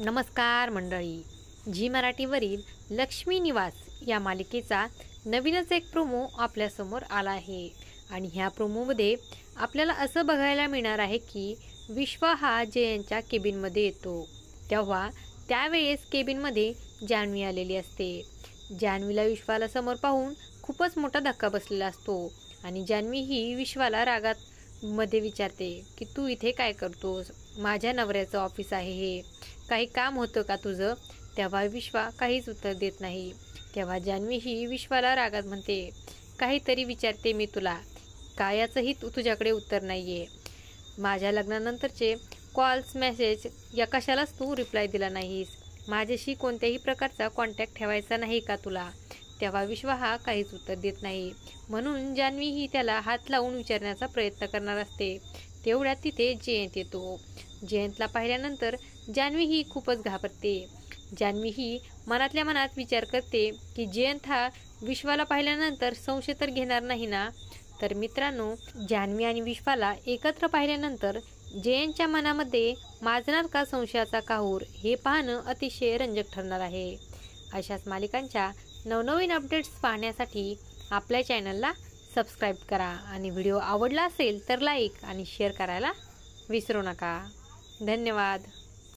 नमस्कार मंडळी, झी मराठीवरील लक्ष्मी निवास या मालिकेचा नवीनच एक प्रोमो आपल्यासमोर आला आहे आणि ह्या प्रोमोमध्ये आपल्याला असं बघायला मिळणार आहे की विश्वा हा जयंतच्या केबिनमध्ये येतो तेव्हा त्यावेळेस केबिनमध्ये जान्हवी आलेली असते। जान्हवीला विश्वाला समोर पाहून खूपच मोठा धक्का बसलेला असतो आणि जान्हवी ही विश्वाला रागात मध्ये विचारते की तू इथे काय करतोस? माझ्या नवऱ्याचं ऑफिस आहे हे, काही काम होतं का तुझं? तेव्हा विश्वा काहीच उत्तर देत नाही। तेव्हा जान्हवी ही विश्वाला रागात म्हणते, काहीतरी विचारते मी तुला, कायाचंही तुझ्याकडे उत्तर नाहीये। माझ्या लग्नानंतरचे कॉल्स मेसेज या कशालाच तू रिप्लाय दिला नाहीस, माझ्याशी कोणत्याही प्रकारचा कॉन्टॅक्ट ठेवायचा नाही का तुला? तेव्हा विश्वा हा काहीच उत्तर देत नाही, म्हणून जान्हवी ही त्याला हात लावून विचारण्याचा प्रयत्न करणार असते। तेवढ्यात तिथे जयंत येतो। जयंतला पाहिल्यानंतर जान्हवी ही खूपच घाबरते। जान्हवी ही मनातल्या मनात विचार करते की जयंत हा विश्वाला पाहिल्यानंतर संशय तर घेणार नाही ना? तर मित्रांनो, जान्हवी आणि विश्वाला एकत्र पाहिल्यानंतर जयंतच्या मनामध्ये माजणार का संशयाचा काहूर, हे पाहणं अतिशय रंजक ठरणार आहे। अशाच मालिकांच्या नवनवीन अपडेट्स पाहण्यासाठी आपल्या चॅनलला सबस्क्राईब करा आणि व्हिडिओ आवडला असेल तर लाईक आणि शेअर करायला विसरू नका। धन्यवाद।